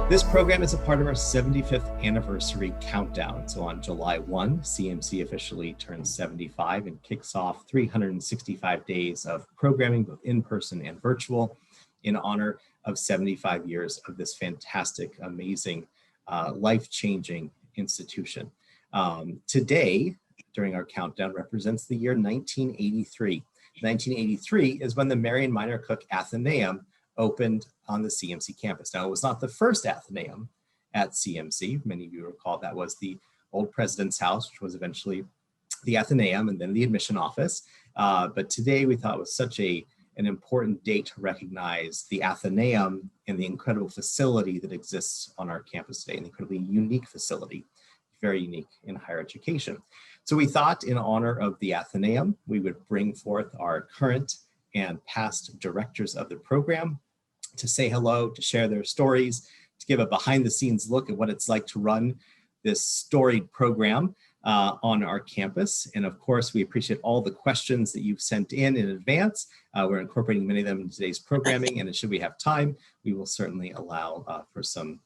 This program is a part of our 75th anniversary countdown. So on July 1, CMC officially turns 75 and kicks off 365 days of programming, both in-person and virtual, in honor of 75 years of this fantastic, amazing, life-changing institution. Today, during our countdown, represents the year 1983. 1983 is when the Marian Miner Cook Athenaeum opened on the CMC campus. Now, it was not the first Athenaeum at CMC. Many of you recall that was the old president's house, which was eventually the Athenaeum and then the admission office. But today we thought it was such an important date to recognize the Athenaeum and the incredible facility that exists on our campus today, an incredibly unique facility, very unique in higher education. So we thought, in honor of the Athenaeum, we would bring forth our current and past directors of the program to say hello, to share their stories, to give a behind-the-scenes look at what it's like to run this storied program on our campus. And of course, we appreciate all the questions that you've sent in advance. We're incorporating many of them in today's programming, and should we have time, we will certainly allow for some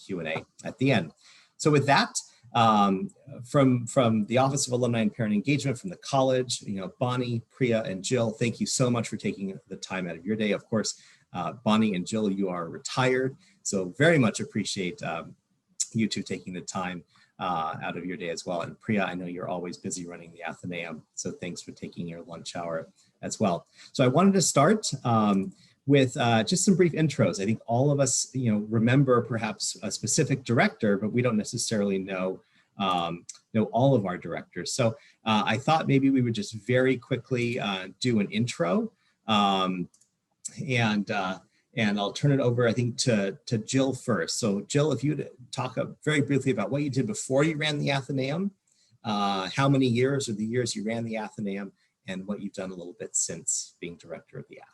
Q&A at the end. So with that, from the Office of Alumni and Parent Engagement, from the college, Bonnie, Priya, and Jill, thank you so much for taking the time out of your day. Of course, Bonnie and Jill, you are retired, so very much appreciate you two taking the time out of your day as well. And Priya, I know you're always busy running the Athenaeum, so thanks for taking your lunch hour as well. So I wanted to start with just some brief intros. I think all of us, remember perhaps a specific director, but we don't necessarily know all of our directors. So I thought maybe we would just very quickly do an intro, and I'll turn it over, I think, to Jill first. So Jill, if you'd talk very briefly about what you did before you ran the Athenaeum, how many years or the years you ran the Athenaeum, and what you've done a little bit since being director of the Ath.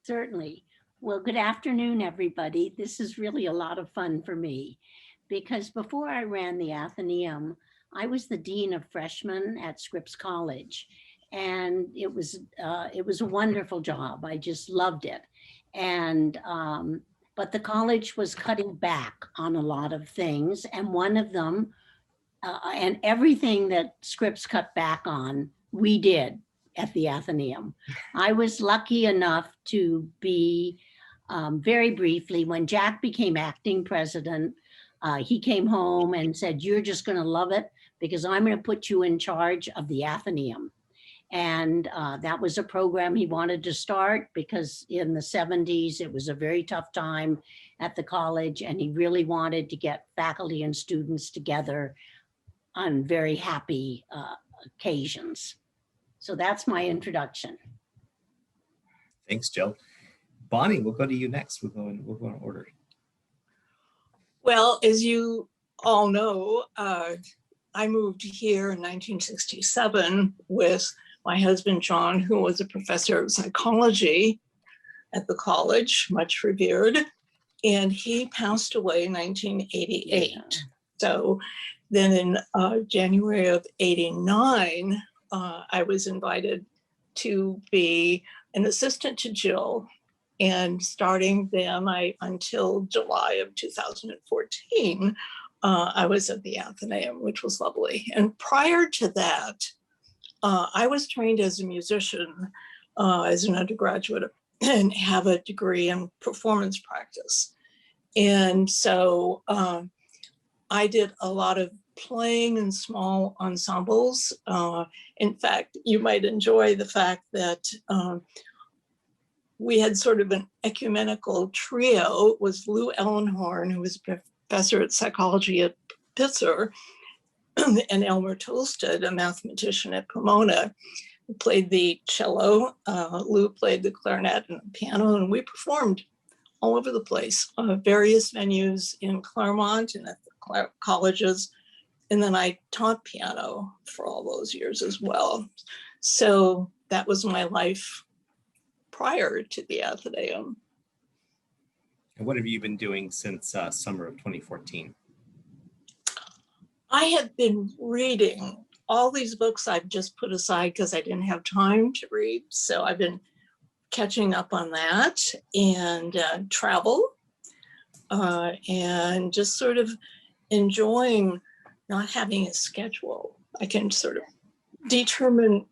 Certainly. Well, good afternoon, everybody. This is really a lot of fun for me because before I ran the Athenaeum, I was the dean of freshmen at Scripps College, and it was a wonderful job. I just loved it. And but the college was cutting back on a lot of things, and one of them, and everything that Scripps cut back on, we did at the Athenaeum. I was lucky enough to be, very briefly, when Jack became acting president, he came home and said, "You're just going to love it because I'm going to put you in charge of the Athenaeum." And that was a program he wanted to start because in the 70s, it was a very tough time at the college, and he really wanted to get faculty and students together on very happy occasions. So that's my introduction. Thanks, Jill. Bonnie, we'll go to you next. We'll go in order. Well, as you all know, I moved here in 1967 with my husband, John, who was a professor of psychology at the college, much revered, and he passed away in 1988. Yeah. So then in January of '89, I was invited to be an assistant to Jill, and starting then, until July of 2014, I was at the Athenaeum, which was lovely. And prior to that, I was trained as a musician as an undergraduate and have a degree in performance practice. And so I did a lot of playing in small ensembles. In fact, you might enjoy the fact that we had sort of an ecumenical trio. It was Lou Ellenhorn, who was a professor at psychology at Pitzer, and Elmer Tolsted, a mathematician at Pomona, who played the cello. Lou played the clarinet and the piano, and we performed all over the place, various venues in Claremont and at the colleges. And then I taught piano for all those years as well. So that was my life prior to the Athenaeum. And what have you been doing since summer of 2014? I have been reading all these books I've just put aside because I didn't have time to read. So I've been catching up on that and travel. and just sort of enjoying not having a schedule. I can sort of determine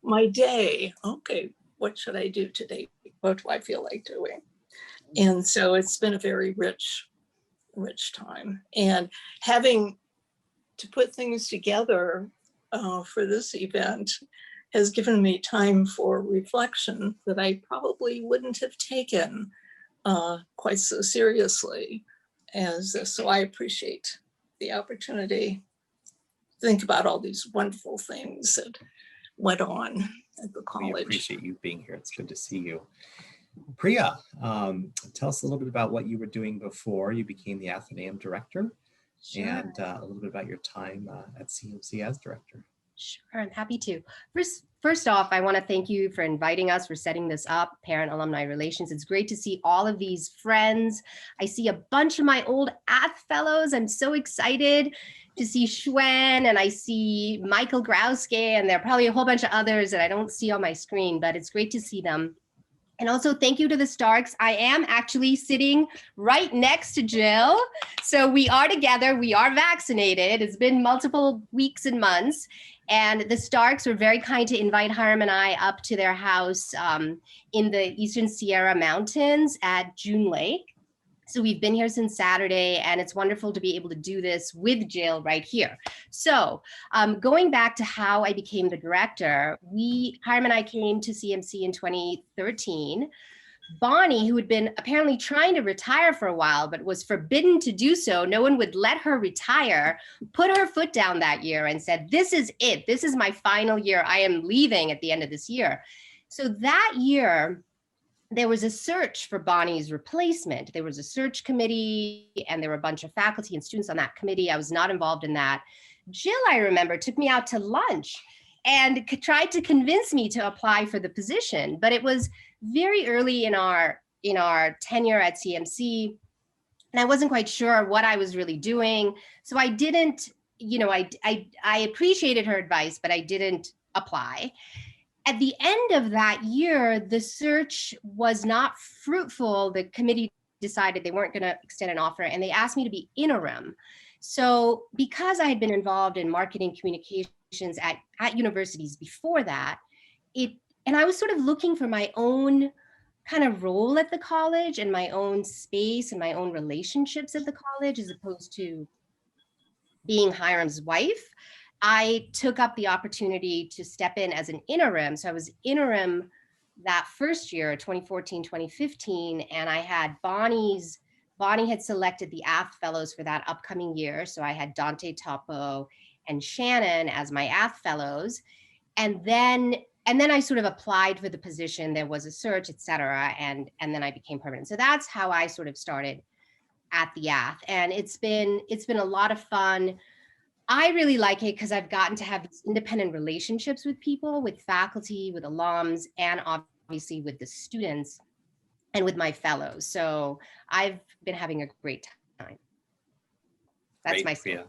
my day. Okay, what should I do today? What do I feel like doing? And so it's been a very rich time. And having to put things together for this event has given me time for reflection that I probably wouldn't have taken quite so seriously as this. So I appreciate the opportunity to think about all these wonderful things that went on at the college. We appreciate you being here. It's good to see you. Priya, tell us a little bit about what you were doing before you became the Athenaeum Director. Sure. And a little bit about your time at CMC as Director. Sure, I'm happy to. First off, I want to thank you for inviting us, for setting this up, Parent-Alumni Relations. It's great to see all of these friends. I see a bunch of my old Ath fellows. I'm so excited to see Schwen, and I see Michael Grauske, and there are probably a whole bunch of others that I don't see on my screen, but it's great to see them. And also thank you to the Starks. I am actually sitting right next to Jill. So we are together, we are vaccinated. It's been multiple weeks and months. And the Starks were very kind to invite Hiram and I up to their house in the Eastern Sierra Mountains at June Lake. So we've been here since Saturday, and it's wonderful to be able to do this with Jill right here. So going back to how I became the director, Hiram and I came to CMC in 2013. Bonnie, who had been apparently trying to retire for a while, but was forbidden to do so, no one would let her retire, put her foot down that year and said, this is it. This is my final year. I am leaving at the end of this year. So that year, there was a search for Bonnie's replacement. There was a search committee, and there were a bunch of faculty and students on that committee. I was not involved in that. Jill, I remember, took me out to lunch and tried to convince me to apply for the position. But it was very early in our tenure at CMC, and I wasn't quite sure what I was really doing. So I didn't, I appreciated her advice, but I didn't apply. At the end of that year, the search was not fruitful. The committee decided they weren't going to extend an offer, and they asked me to be interim. So because I had been involved in marketing communications at universities before that, and I was sort of looking for my own kind of role at the college and my own space and my own relationships at the college, as opposed to being Hiram's wife, I took up the opportunity to step in as an interim. So I was interim that first year, 2014, 2015, and I had Bonnie had selected the Ath Fellows for that upcoming year. So I had Dante Topo and Shannon as my Ath Fellows. And then I sort of applied for the position. There was a search, et cetera, and then I became permanent. So that's how I sort of started at the Ath. And it's been a lot of fun. I really like it because I've gotten to have these independent relationships with people, with faculty, with alums, and obviously with the students and with my fellows. So I've been having a great time. That's my story.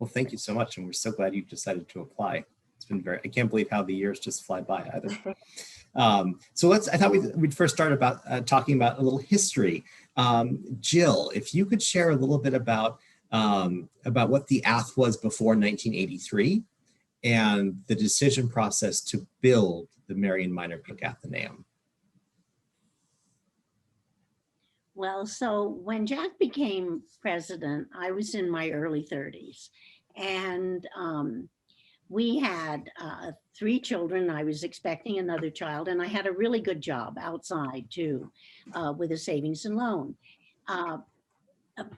Well, thank you so much. And we're so glad you decided to apply. It's been I can't believe how the years just fly by either. So I thought we'd first start about talking about a little history. Jill, if you could share a little bit about what the Ath was before 1983 and the decision process to build the Marian Miner Cook Athenaeum. Well, so when Jack became president, I was in my early 30s, and we had 3 children. I was expecting another child, and I had a really good job outside too, with a savings and loan.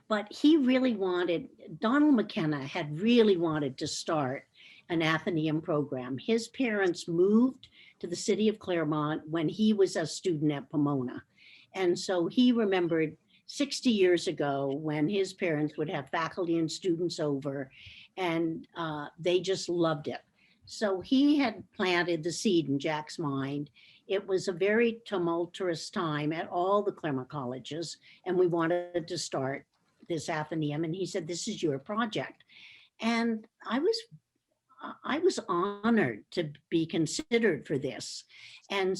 But he really wanted, Donald McKenna had really wanted to start an Athenaeum program. His parents moved to the city of Claremont when he was a student at Pomona. And so he remembered 60 years ago when his parents would have faculty and students over, and they just loved it. So he had planted the seed in Jack's mind. It was a very tumultuous time at all the Claremont colleges, and we wanted to start this Athenaeum. And he said, this is your project. And I was honored to be considered for this. And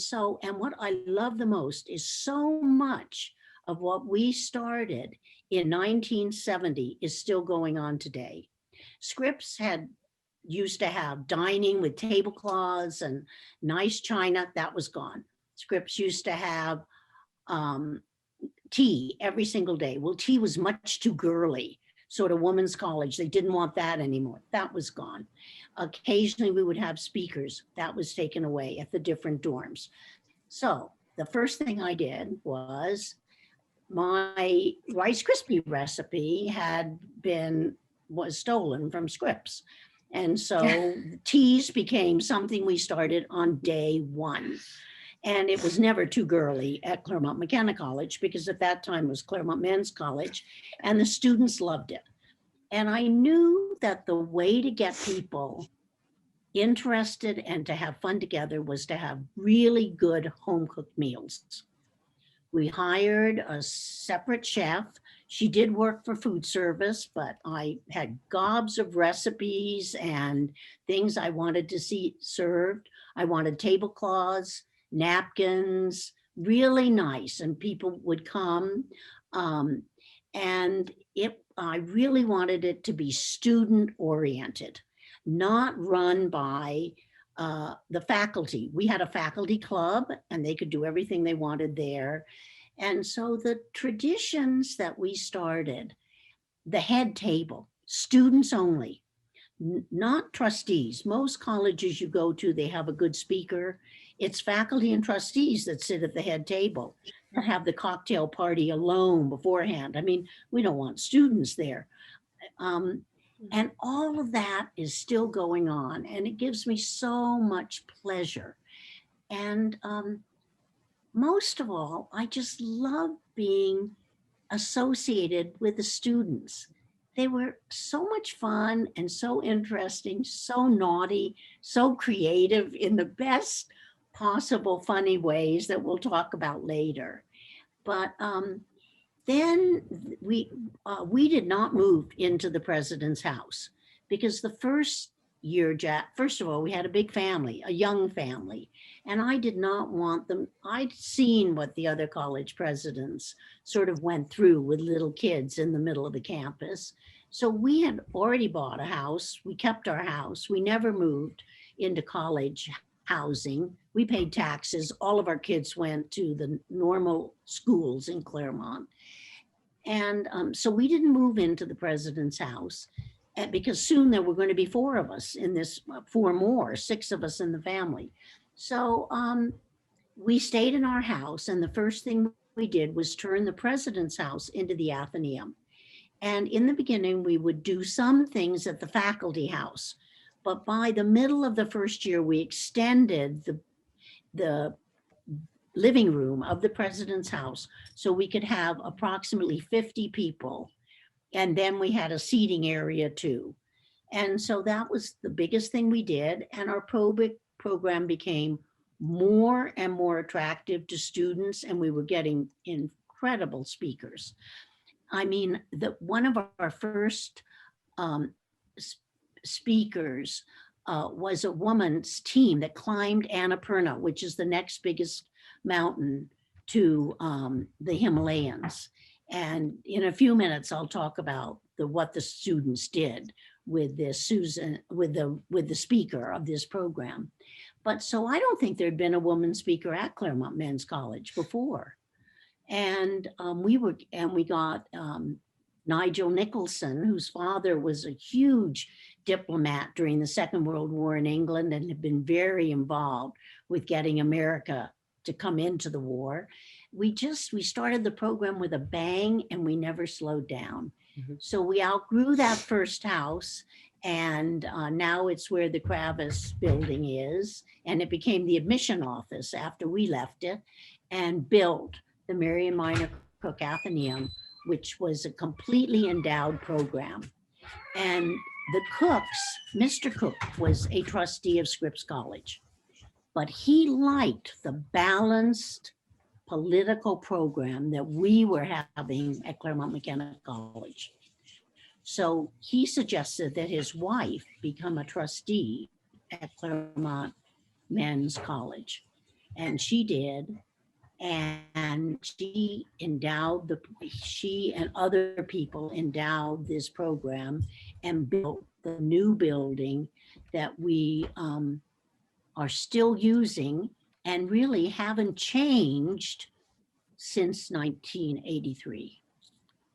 what I love the most is so much of what we started in 1970 is still going on today. Scripps used to have dining with tablecloths and nice china. That was gone. Scripps used to have tea every single day. Well, tea was much too girly, sort of women's college. They didn't want that anymore. That was gone. Occasionally we would have speakers. That was taken away at the different dorms. So the first thing I did was my Rice Krispie recipe was stolen from Scripps. And so teas became something we started on day one. And it was never too girly at Claremont McKenna College, because at that time it was Claremont Men's College, and the students loved it. And I knew that the way to get people interested and to have fun together was to have really good home cooked meals. We hired a separate chef. She did work for food service, but I had gobs of recipes and things I wanted to see served. I wanted tablecloths, napkins, really nice, and people would come. I really wanted it to be student oriented, not run by the faculty. We had a faculty club and they could do everything they wanted there. And so the traditions that we started, the head table, students only, not trustees. Most colleges you go to, they have a good speaker. It's faculty and trustees that sit at the head table and have the cocktail party alone beforehand. I mean, we don't want students there. And all of that is still going on, and it gives me so much pleasure. And most of all, I just love being associated with the students. They were so much fun and so interesting, so naughty, so creative in the best possible funny ways that we'll talk about later. But then we did not move into the president's house, because the first year, first of all, we had a big family, a young family, and I did not want them. I'd seen what the other college presidents sort of went through with little kids in the middle of the campus. So we had already bought a house. We kept our house. We never moved into college housing. We paid taxes. All of our kids went to the normal schools in Claremont. And so we didn't move into the president's house, because soon there were going to be 4 of us in this, 4 more, 6 of us in the family. So we stayed in our house, and the first thing we did was turn the president's house into the Athenaeum. And in the beginning, we would do some things at the faculty house, but by the middle of the first year, we extended the living room of the president's house so we could have approximately 50 people. And then we had a seating area too. And so that was the biggest thing we did. And our program became more and more attractive to students, and we were getting incredible speakers. I mean, one of our first speakers was a woman's team that climbed Annapurna, which is the next biggest mountain to the Himalayas. And in a few minutes, I'll talk about what the students did with this with the speaker of this program. But so I don't think there'd been a woman speaker at Claremont Men's College before. And we got Nigel Nicholson, whose father was a huge diplomat during the Second World War in England and had been very involved with getting America to come into the war. We started the program with a bang, and we never slowed down. Mm-hmm. So we outgrew that first house, and now it's where the Kravis building is, and it became the admission office after we left it, and built the Marian Miner Cook Athenaeum, which was a completely endowed program. And the Cooks, Mr. Cook was a trustee of Scripps College, but he liked the balanced political program that we were having at Claremont McKenna College. So he suggested that his wife become a trustee at Claremont Men's College. And she did. and she and other people endowed this program and built the new building that we are still using and really haven't changed since 1983.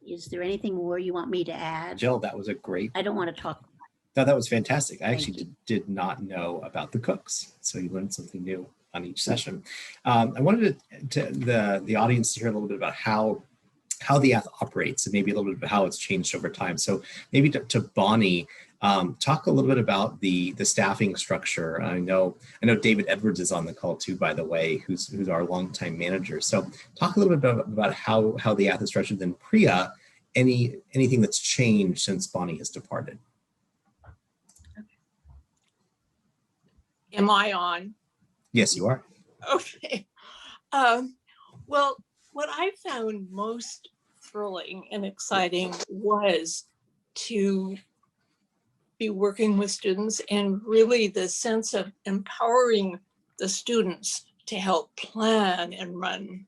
Is there anything more you want me to add? Jill, that was a great. I don't want to talk. No, that was fantastic. I actually you. did not know about the cooks, so you learned something new on each session. I wanted the audience to hear a little bit about how the Ath operates and maybe a little bit about how it's changed over time. So maybe to Bonnie, talk a little bit about the staffing structure. I know David Edwards is on the call too, by the way, who's our longtime manager. So talk a little bit about how the Ath is structured. Then Priya, anything that's changed since Bonnie has departed. Am I on? Yes, you are. Okay. Well, what I found most thrilling and exciting was to be working with students, and really the sense of empowering the students to help plan and run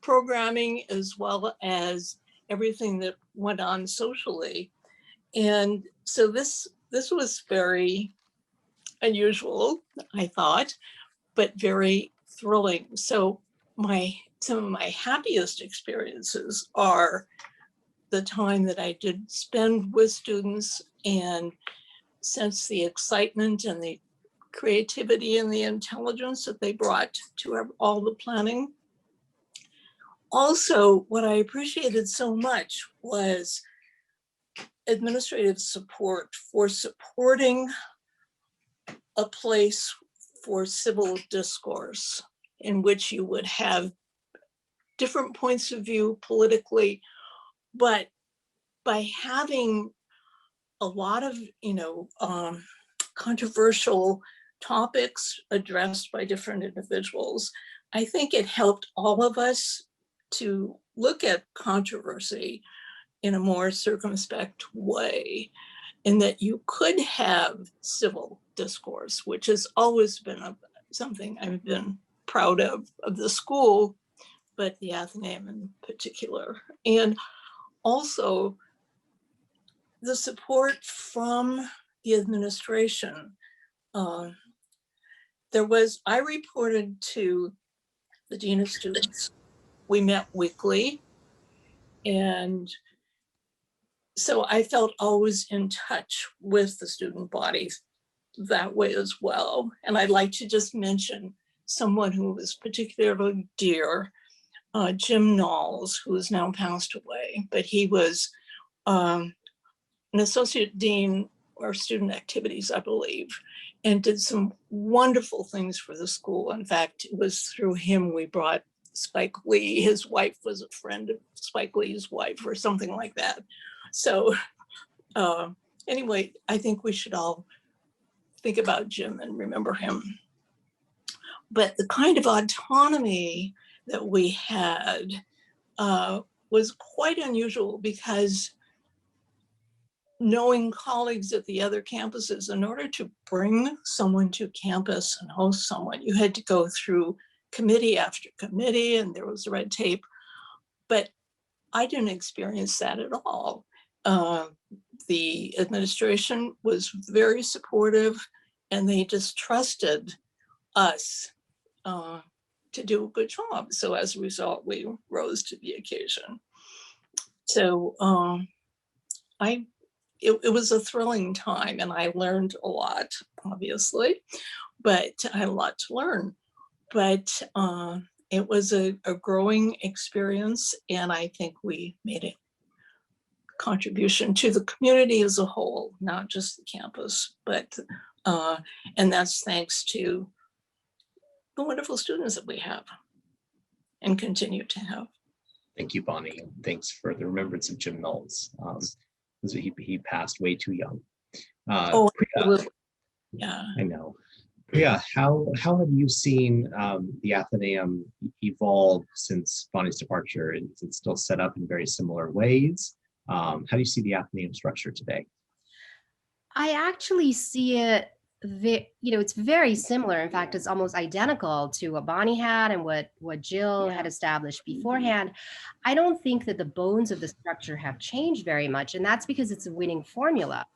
programming, as well as everything that went on socially. And so this was very unusual, I thought, but very thrilling. So some of my happiest experiences are the time that I did spend with students and sense the excitement and the creativity and the intelligence that they brought to all the planning. Also, what I appreciated so much was administrative support for supporting a place for civil discourse in which you would have different points of view politically, but by having a lot of controversial topics addressed by different individuals, I think it helped all of us to look at controversy in a more circumspect way, in that you could have civil discourse, which has always been something I've been proud of the school, but the Athenaeum in particular. And also the support from the administration. I reported to the Dean of Students. We met weekly, and so I felt always in touch with the student bodies that way as well. And I'd like to just mention someone who was particularly dear, Jim Knowles, who has now passed away, but he was an associate dean or student activities, I believe, and did some wonderful things for the school. In fact, it was through him we brought Spike Lee. His wife was a friend of Spike Lee's wife or something like that. So anyway, I think we should all think about Jim and remember him. But the kind of autonomy that we had was quite unusual, because knowing colleagues at the other campuses, in order to bring someone to campus and host someone, you had to go through committee after committee, and there was red tape. But I didn't experience that at all. The administration was very supportive, and they just trusted us to do a good job. So as a result, we rose to the occasion. So it was a thrilling time, and I learned a lot, obviously, but I had a lot to learn. But it was a growing experience, and I think we made a contribution to the community as a whole, not just the campus, but and that's thanks to the wonderful students that we have and continue to have. Thank you, Bonnie. Thanks for the remembrance of Jim Knowles. He passed way too young. Priya, yeah. I know. Priya, how have you seen the Athenaeum evolve since Bonnie's departure? Is it still set up in very similar ways? How do you see the Athenaeum structure today? I actually see it it's very similar. In fact, it's almost identical to what Bonnie had and what Jill had established beforehand. I don't think that the bones of the structure have changed very much, and that's because it's a winning formula.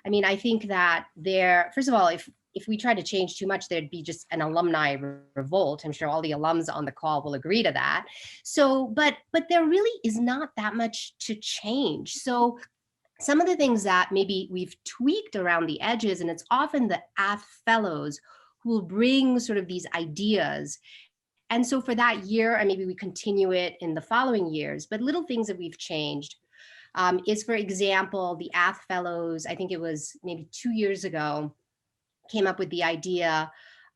I mean, I think that first of all, if we tried to change too much, there'd be just an alumni revolt. I'm sure all the alums on the call will agree to that. So, but there really is not that much to change. So some of the things that maybe we've tweaked around the edges, and it's often the Ath fellows who will bring sort of these ideas. And so for that year, and maybe we continue it in the following years, but little things that we've changed is, for example, the Ath fellows, I think it was maybe 2 years ago, came up with the idea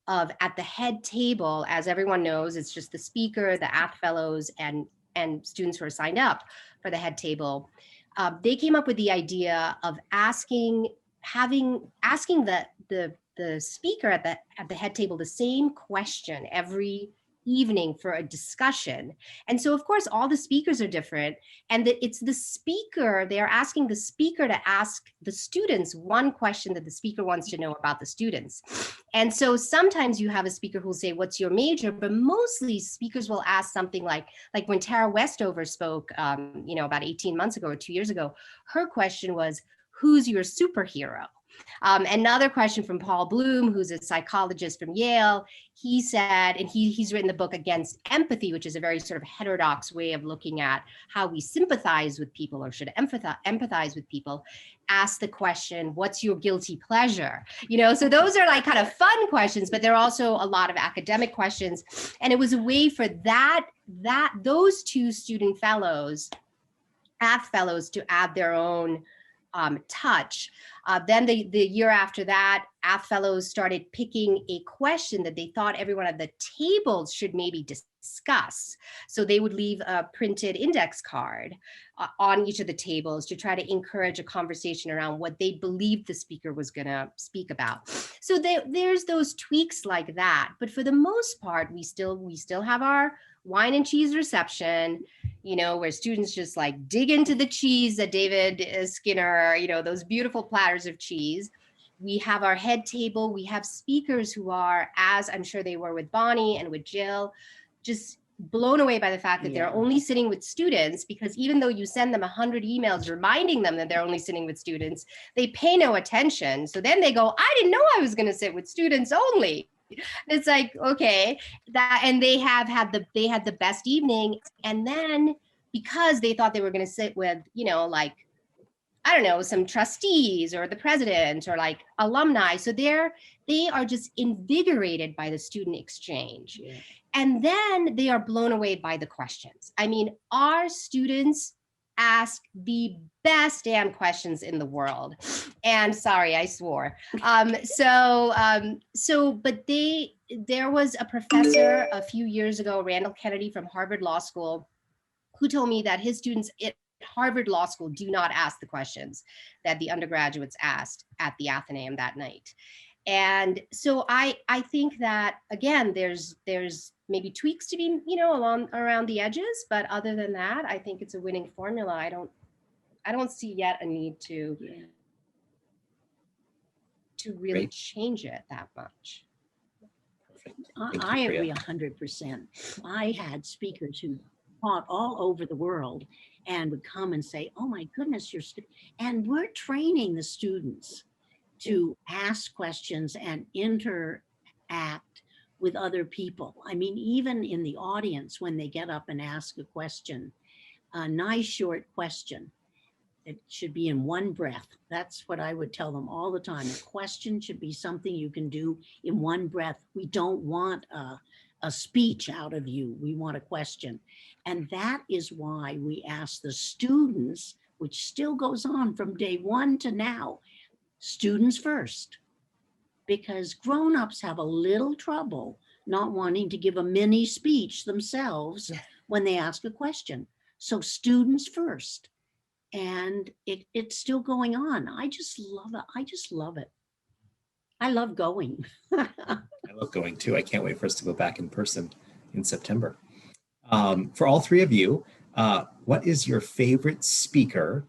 of, at the head table, as everyone knows, it's just the speaker, the Ath fellows, and students who are signed up for the head table. They came up with the idea of asking the speaker at the head table the same question every evening for a discussion. And so, of course, all the speakers are different, and it's the speaker, they're asking the speaker to ask the students one question that the speaker wants to know about the students. And so sometimes you have a speaker who'll say, what's your major? But mostly speakers will ask something like when Tara Westover spoke, about 18 months ago or 2 years ago, her question was, who's your superhero? Another question from Paul Bloom, who's a psychologist from Yale, he said, and he's written the book Against Empathy, which is a very sort of heterodox way of looking at how we sympathize with people or should empathize with people, asked the question, what's your guilty pleasure? So those are like kind of fun questions, but there are also a lot of academic questions. And it was a way for those two student fellows, Ath fellows, to add their own touch. Then the year after that, Ath fellows started picking a question that they thought everyone at the tables should maybe discuss. So they would leave a printed index card on each of the tables to try to encourage a conversation around what they believed the speaker was going to speak about. So there's those tweaks like that. But for the most part, we still have our wine and cheese reception, where students just like dig into the cheese that David Skinner, those beautiful platters of cheese. We have our head table. We have speakers who are, as I'm sure they were with Bonnie and with Jill, just blown away by the fact that they're only sitting with students, because even though you send them 100 emails reminding them that they're only sitting with students, they pay no attention. So then they go, I didn't know I was going to sit with students only. It's like, okay, and they had the best evening. And then because they thought they were going to sit with, I don't know, some trustees or the president or like alumni. So they are just invigorated by the student exchange. Yeah. And then they are blown away by the questions. I mean, our students ask the best damn questions in the world. And sorry, I swore. But there was a professor a few years ago, Randall Kennedy from Harvard Law School, who told me that his students at Harvard Law School do not ask the questions that the undergraduates asked at the Athenaeum that night. And so I think that, again, there's maybe tweaks to be, around the edges, but other than that, I think it's a winning formula. I don't see yet a need to really change it that much. I agree 100%. I had speakers who taught all over the world and would come and say, oh my goodness, and we're training the students to ask questions and interact with other people. I mean, even in the audience, when they get up and ask a question, a nice short question, it should be in one breath. That's what I would tell them all the time. A question should be something you can do in one breath. We don't want a speech out of you. We want a question. And that is why we ask the students, which still goes on from day one to now, students first, because grown-ups have a little trouble not wanting to give a mini speech themselves when they ask a question. So students first. And it's still going on. I just love it. I love going. I love going too. I can't wait for us to go back in person in September. For all three of you, what is your favorite speaker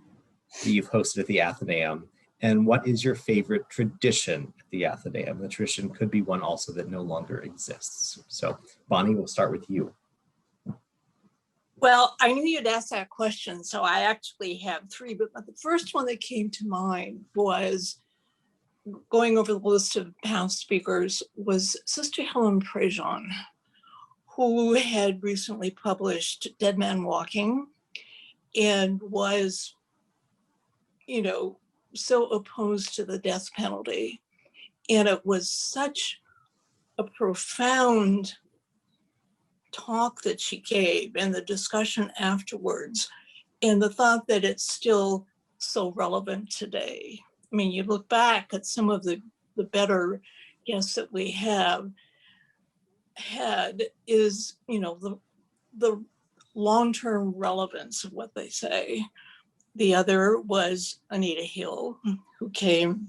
that you've hosted at the Athenaeum? And what is your favorite tradition at the Athenaeum? The tradition could be one also that no longer exists. So Bonnie, we'll start with you. Well, I knew you'd ask that question, so I actually have three, but the first one that came to mind was going over the list of past speakers was Sister Helen Prejean, who had recently published Dead Man Walking and was, so opposed to the death penalty. And it was such a profound talk that she gave and the discussion afterwards, and the thought that it's still so relevant today. I mean, you look back at some of the better guests that we have had is, the long-term relevance of what they say. The other was Anita Hill, who came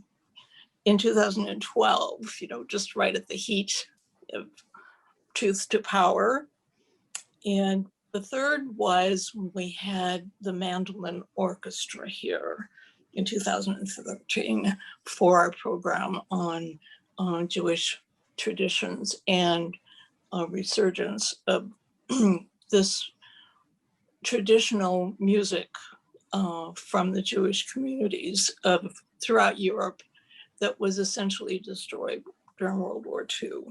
in 2012, just right at the heat of Truth to Power. And the third was when we had the Mandolin Orchestra here in 2013 for our program on Jewish traditions and a resurgence of this traditional music from the Jewish communities throughout Europe that was essentially destroyed during World War II.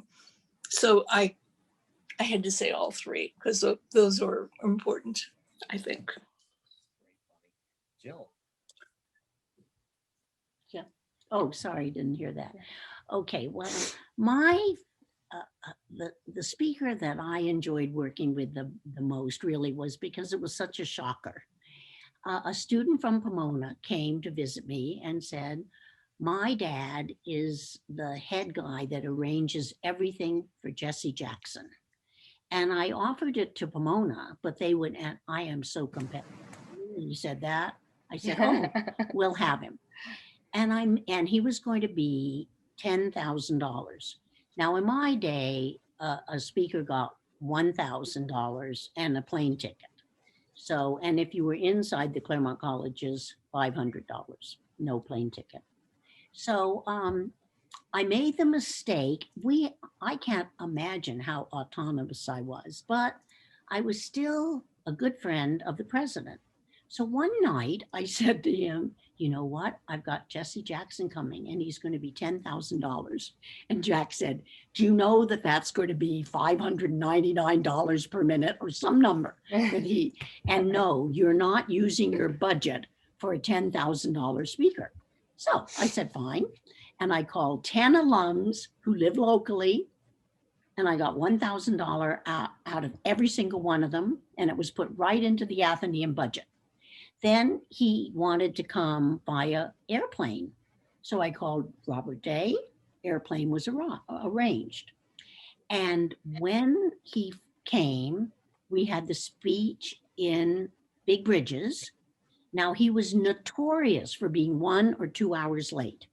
So I had to say all three because those are important, I think. Jill. Yeah. Oh, sorry, didn't hear that. Okay, well, the speaker that I enjoyed working with the most really was because it was such a shocker. A student from Pomona came to visit me and said, my dad is the head guy that arranges everything for Jesse Jackson. And I offered it to Pomona, but they would, and I am so competitive. You said that? I said, oh, we'll have him. And he was going to be $10,000. Now, in my day, a speaker got $1,000 and a plane ticket. So, and if you were inside the Claremont colleges, $500, no plane ticket. So I made the mistake. I can't imagine how autonomous I was, but I was still a good friend of the president. So one night I said to him, you know what? I've got Jesse Jackson coming and he's going to be $10,000. And Jack said, do you know that that's going to be $599 per minute or some number? And no, you're not using your budget for a $10,000 speaker. So I said, fine. And I called 10 alums who live locally, and I got $1,000 out of every single one of them, and it was put right into the Athenaeum budget. Then he wanted to come via airplane. So I called Robert Day, airplane was arranged. And when he came, we had the speech in Big Bridges. Now he was notorious for being 1 or 2 hours late.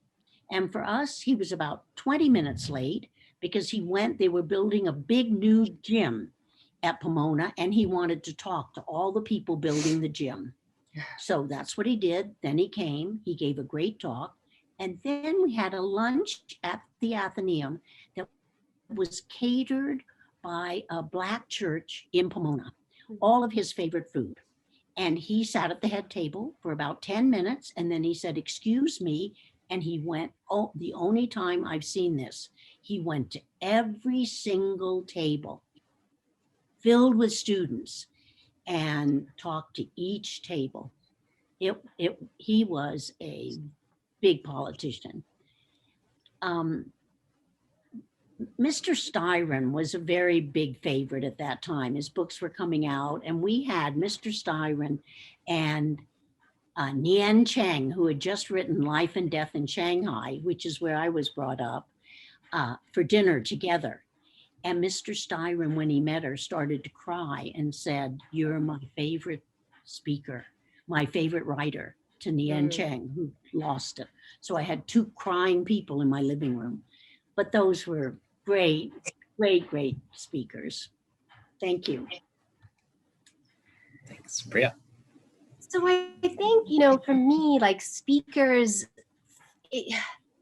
And for us, he was about 20 minutes late because they were building a big new gym at Pomona and he wanted to talk to all the people building the gym. So that's what he did. Then he came, he gave a great talk. And then we had a lunch at the Athenaeum that was catered by a Black church in Pomona, all of his favorite food. And he sat at the head table for about 10 minutes. And then he said, excuse me. And he went, oh, the only time I've seen this, he went to every single table filled with students and talked to each table. He was a big politician. Mr. Styron was a very big favorite at that time. His books were coming out, and we had Mr. Styron and Nian Cheng, who had just written Life and Death in Shanghai, which is where I was brought up, for dinner together. And Mr. Styron, when he met her, started to cry and said, you're my favorite speaker, my favorite writer, to Nian Cheng, who lost it. So I had 2 crying people in my living room. But those were great, great, great speakers. Thank you. Thanks, Priya. So I think, for me, like speakers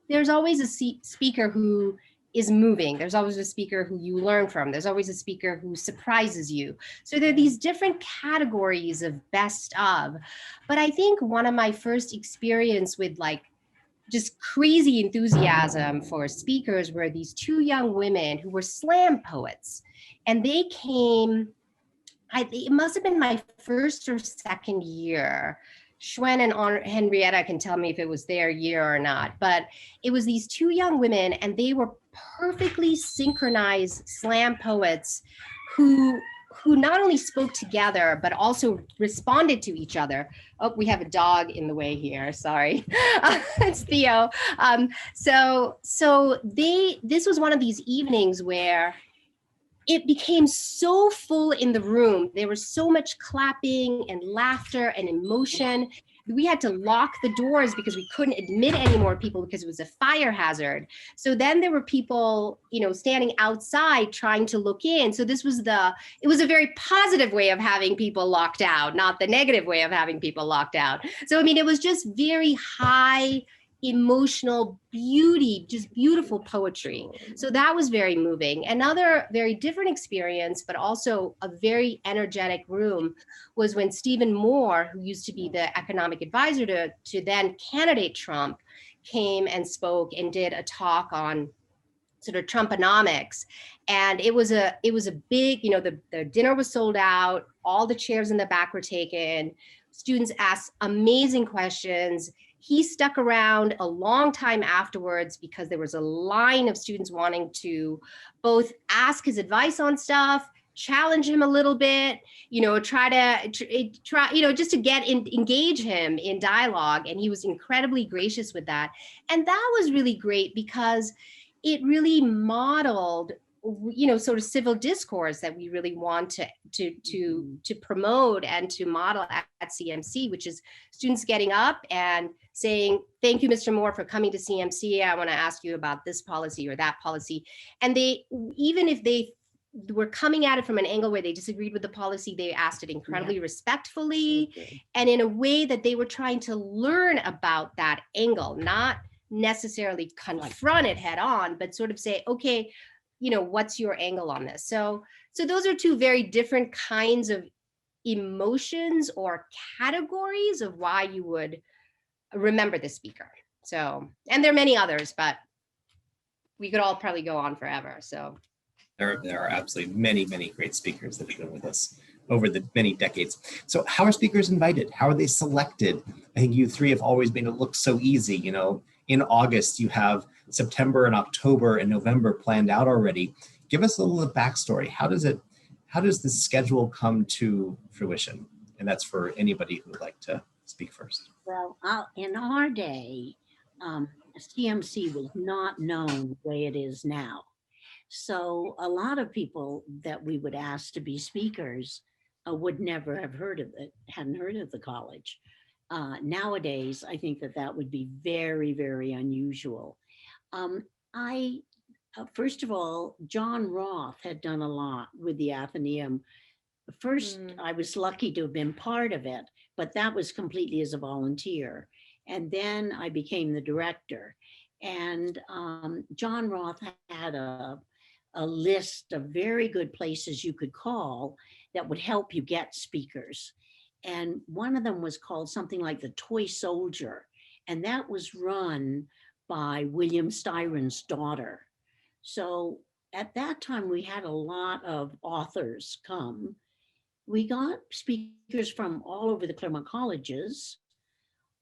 there's always a speaker who is moving. There's always a speaker who you learn from. There's always a speaker who surprises you. So there are these different categories of best of. But I think one of my first experience with like just crazy enthusiasm for speakers were these two young women who were slam poets. And they came, it must have been my first or second year. Schwen and Henrietta can tell me if it was their year or not, but it was these two young women and they were perfectly synchronized slam poets who not only spoke together, but also responded to each other. Oh, we have a dog in the way here, sorry. It's Theo. This was one of these evenings where it became so full in the room. There was so much clapping and laughter and emotion. We had to lock the doors because we couldn't admit any more people because it was a fire hazard. So then there were people, standing outside trying to look in. So it was a very positive way of having people locked out, not the negative way of having people locked out. So, it was just very high emotional beauty, just beautiful poetry. So that was very moving. Another very different experience, but also a very energetic room, was when Stephen Moore, who used to be the economic advisor to then candidate Trump, came and spoke and did a talk on sort of Trumponomics. And it was a big, the dinner was sold out, all the chairs in the back were taken, students asked amazing questions. He stuck around a long time afterwards because there was a line of students wanting to both ask his advice on stuff, challenge him a little bit, try, just to engage him in dialogue. And he was incredibly gracious with that. And that was really great because it really modeled, sort of civil discourse that we really want to promote and to model at CMC, which is students getting up and saying, thank you, Mr. Moore, for coming to CMC. I want to ask you about this policy or that policy. And even if they were coming at it from an angle where they disagreed with the policy, they asked it incredibly respectfully and in a way that they were trying to learn about that angle, not necessarily confront it head on, but sort of say, okay, what's your angle on this? So those are two very different kinds of emotions or categories of why you would remember the speaker. So, and there are many others, but we could all probably go on forever. So there are absolutely many, many great speakers that have been with us over the many decades. So how are speakers invited? How are they selected? I think you three have always made it look so easy. In August, you have September and October and November planned out already. Give us a little backstory. How does the schedule come to fruition? And that's for anybody who would like to speak first. Well, in our day, CMC was not known the way it is now. So a lot of people that we would ask to be speakers would never have hadn't heard of the college. Nowadays, I think that would be very, very unusual. First of all, John Roth had done a lot with the Athenaeum. First, I was lucky to have been part of it, but that was completely as a volunteer. And then I became the director. And John Roth had a list of very good places you could call that would help you get speakers. And one of them was called something like the Toy Soldier. And that was run by William Styron's daughter. So at that time, we had a lot of authors come. We got speakers from all over the Claremont colleges.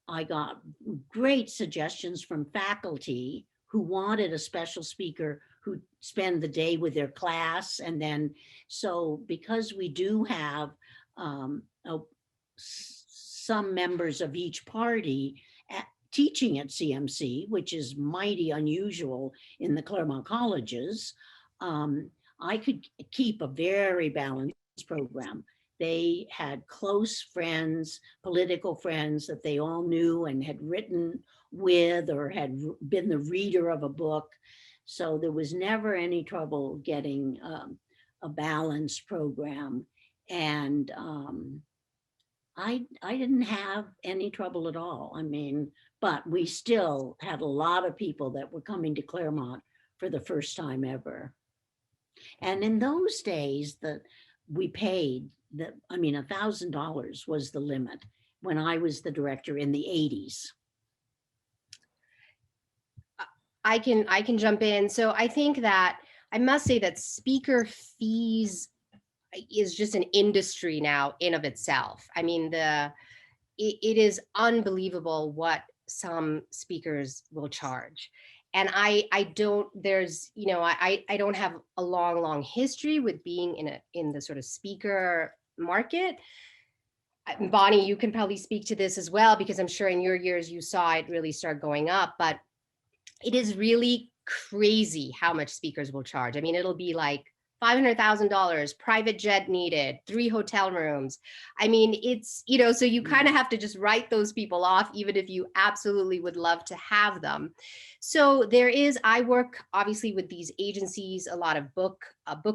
I got great suggestions from faculty who wanted a special speaker who'd spend the day with their class. And then, so because we do have some members of each party teaching at CMC, which is mighty unusual in the Claremont colleges, I could keep a very balanced program. They had close friends, political friends that they all knew and had written with or had been the reader of a book. So there was never any trouble getting a balanced program. And I didn't have any trouble at all. I mean, but we still had a lot of people that were coming to Claremont for the first time ever. And in those days that we paid I mean, $1,000 was the limit when I was the director in the 80s. I can jump in. So I think that I must say that speaker fees is just an industry now in of itself. I mean, it is unbelievable what some speakers will charge. And I don't, there's, you know, I don't have a long history with being in the sort of speaker market. Bonnie, you can probably speak to this as well, because I'm sure in your years you saw it really start going up, but it is really crazy how much speakers will charge. I mean, it'll be like $500,000, private jet needed, 3 hotel rooms. I mean, it's, you know, so you kind of have to just write those people off, even if you absolutely would love to have them. So I work obviously with these agencies, a lot of book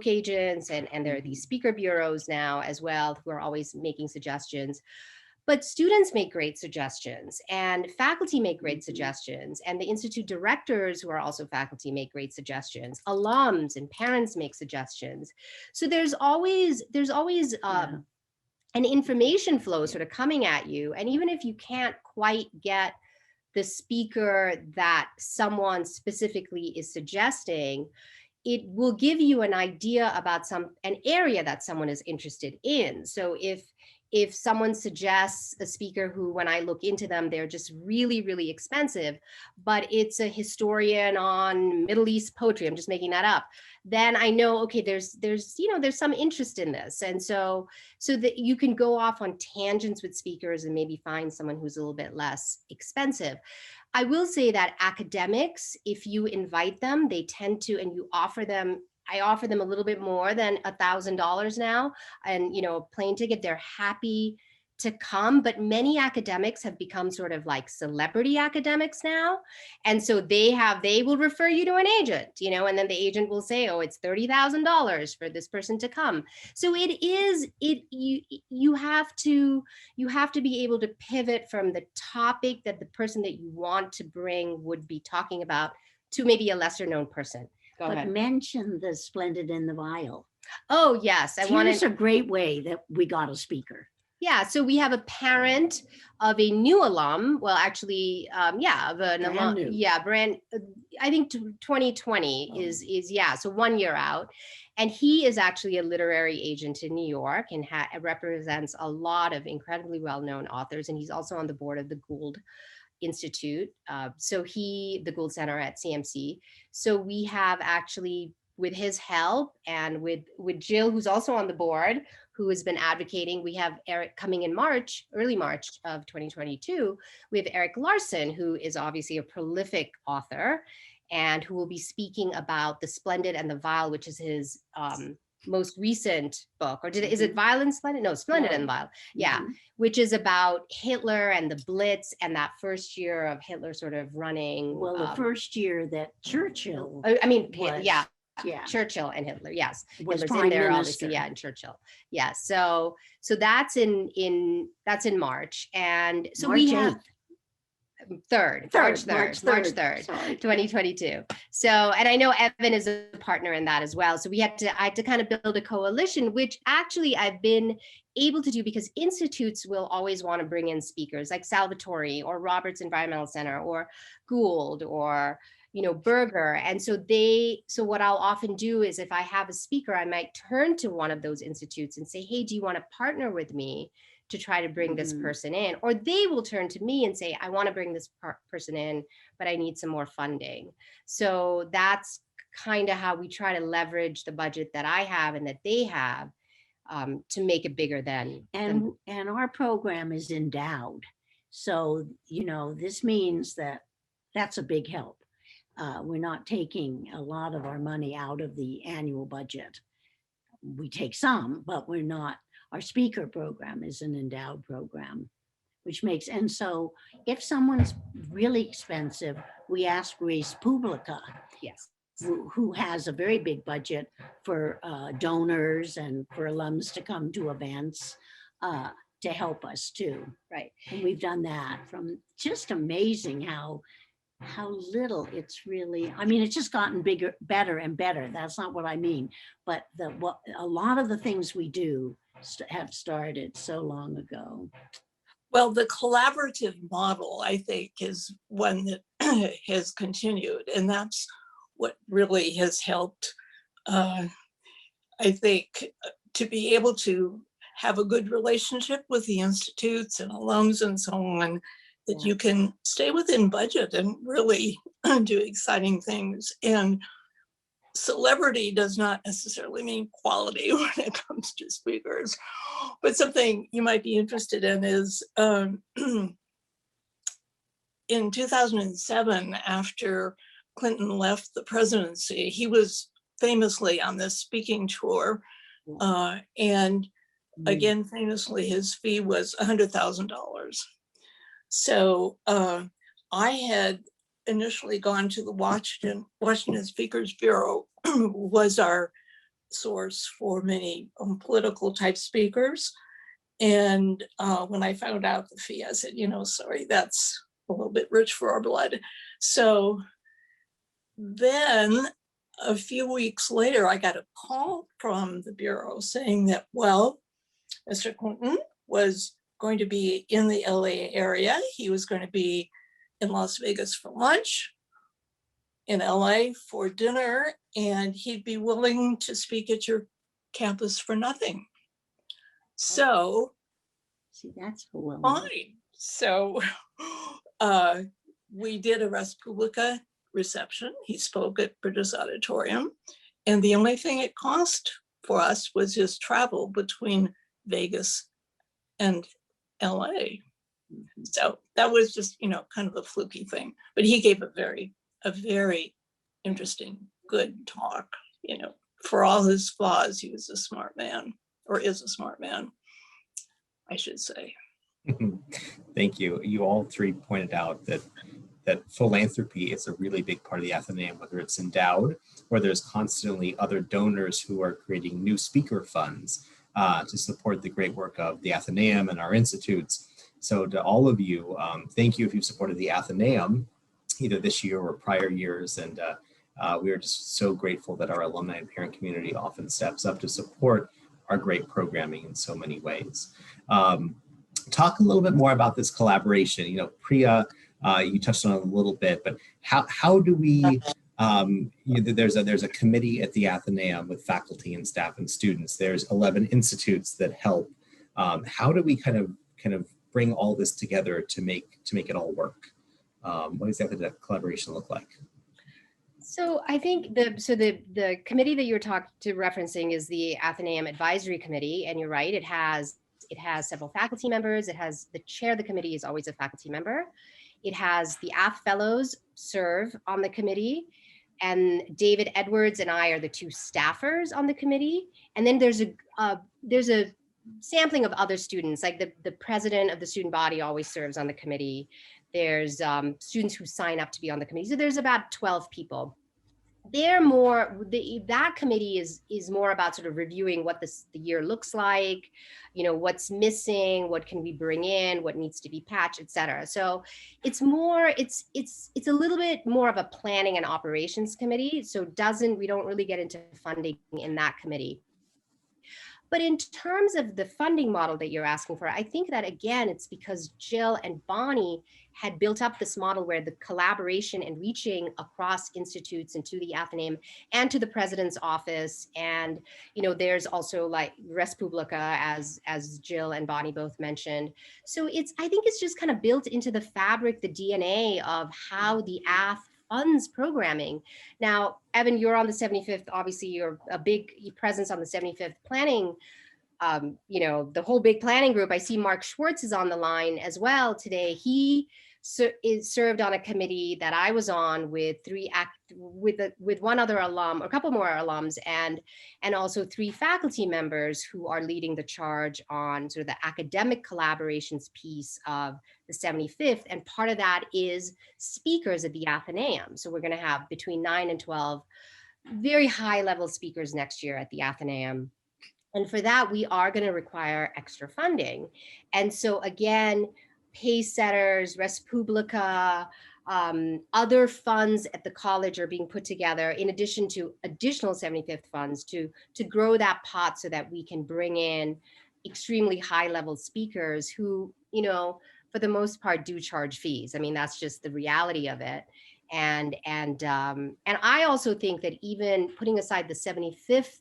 agents, and there are these speaker bureaus now as well, who are always making suggestions. But students make great suggestions, and faculty make great suggestions, and the institute directors, who are also faculty, make great suggestions. Alums and parents make suggestions. So there's always an information flow sort of coming at you. And even if you can't quite get the speaker that someone specifically is suggesting, it will give you an idea about an area that someone is interested in. So if someone suggests a speaker who, when I look into them, they're just really expensive, but it's a historian on Middle East poetry, I'm just making that up, then I know, okay, there's some interest in this. And so that you can go off on tangents with speakers and maybe find someone who's a little bit less expensive. I will say that academics, if you invite them, they tend to, and you offer them, I offer them a little bit more than $1,000 now, and, you know, a plane ticket, they're happy to come. But many academics have become sort of like celebrity academics now. And so they will refer you to an agent, you know, and then the agent will say, oh, it's $30,000 for this person to come. So you have to be able to pivot from the topic that the person that you want to bring would be talking about to maybe a lesser known person. Go but ahead. mention the Splendid in the Vial. Oh, yes. Here's a great way that we got a speaker. Yeah, so we have a parent of a new alum. Well, actually, of an alum. New. Yeah, I think 2020 is so 1 year out. And he is actually a literary agent in New York and represents a lot of incredibly well-known authors. And he's also on the board of the Gould Institute. The Gould Center at CMC. So we have actually, with his help and with Jill, who's also on the board, who has been advocating, we have Eric coming in early March of 2022. We have Eric Larson, who is obviously a prolific author and who will be speaking about The Splendid and the Vile, which is his most recent book. Or is it Vile and Splendid? No, Splendid and Vile. Yeah, which is about Hitler and the Blitz and that first year of Hitler sort of running. Well, the first year that Churchill. Yeah, Churchill and Hitler, yes. Was Hitler's Prime in there, Minister. obviously, yeah, and Churchill. Yeah, so that's in March. And so March we have 3rd. March 3rd, 2022. So, and I know Evan is a partner in that as well. So I had to kind of build a coalition, which actually I've been able to do because institutes will always want to bring in speakers like Salvatore or Roberts Environmental Center or Gould or Berger. And so what I'll often do is if I have a speaker, I might turn to one of those institutes and say, hey, do you want to partner with me to try to bring this person in? Or they will turn to me and say, I want to bring this person in, but I need some more funding. So that's kind of how we try to leverage the budget that I have and that they have to make it bigger than. And our program is endowed. So, this means that's a big help. We're not taking a lot of our money out of the annual budget. We take some, but we're not. Our speaker program is an endowed program, which makes, and so if someone's really expensive, we ask Res Publica, yes, who has a very big budget for donors and for alums to come to events. to help us too. Right. And we've done that. From just amazing how little it's really, I mean, it's just gotten bigger, better and better. That's not what I mean. But a lot of the things we do have started so long ago. Well, the collaborative model, I think, is one that has continued, and that's what really has helped, I think, to be able to have a good relationship with the institutes and alums and so on, that you can stay within budget and really do exciting things. And celebrity does not necessarily mean quality when it comes to speakers, but something you might be interested in is in 2007, after Clinton left the presidency, he was famously on this speaking tour. And again, famously, his fee was $100,000. So I had initially gone to the Washington Speakers Bureau, was our source for many political type speakers. And when I found out the fee, I said, sorry, that's a little bit rich for our blood. So then a few weeks later, I got a call from the Bureau saying that, well, Mr. Clinton was going to be in the LA area. He was going to be in Las Vegas for lunch, in LA for dinner, and he'd be willing to speak at your campus for nothing. So, see, that's cool. Fine. So we did a Res Publica reception. He spoke at British Auditorium, and the only thing it cost for us was his travel between Vegas and LA. So that was just, kind of a fluky thing. But he gave a very interesting, good talk. For all his flaws, he was a smart man, or is a smart man, I should say. Thank you. You all three pointed out that philanthropy is a really big part of the Athenaeum, whether it's endowed or there's constantly other donors who are creating new speaker funds to support the great work of the Athenaeum and our institutes. So to all of you, thank you if you've supported the Athenaeum, either this year or prior years. And we are just so grateful that our alumni and parent community often steps up to support our great programming in so many ways. Talk a little bit more about this collaboration. Priya, you touched on it a little bit, but how do we, there's a committee at the Athenaeum with faculty and staff and students. There's 11 institutes that help. How do we kind of bring all this together to make it all work? What exactly does that collaboration look like? So I think the committee that you're referencing is the Athenaeum Advisory Committee, and you're right, it has several faculty members. It has the chair of the committee is always a faculty member. It has the AF fellows serve on the committee, and David Edwards and I are the two staffers on the committee. And then there's a sampling of other students, like the president of the student body always serves on the committee. There's students who sign up to be on the committee. So there's about 12 people. That committee is more about sort of reviewing what the year looks like, what's missing, what can we bring in, what needs to be patched, et cetera. So it's a little bit more of a planning and operations committee. So we don't really get into funding in that committee. But in terms of the funding model that you're asking for, I think that, again, it's because Jill and Bonnie had built up this model where the collaboration and reaching across institutes and to the Athenaeum and to the president's office. And, there's also like Res Publica, as Jill and Bonnie both mentioned. So I think it's just kind of built into the fabric, the DNA of how the AF funds programming. Now, Evan, you're on the 75th, obviously you're a big presence on the 75th planning, the whole big planning group. I see Mark Schwartz is on the line as well today. He is served on a committee that I was on with with one other alum, or a couple more alums, and also 3 faculty members who are leading the charge on sort of the academic collaborations piece of the 75th. And part of that is speakers at the Athenaeum. So we're going to have between 9 and 12 very high level speakers next year at the Athenaeum. And for that, we are going to require extra funding. And so again, pace setters, Res Publica, other funds at the college are being put together in addition to additional 75th funds to grow that pot so that we can bring in extremely high level speakers who, you know, for the most part do charge fees. I mean, that's just the reality of it. And I also think that even putting aside the 75th,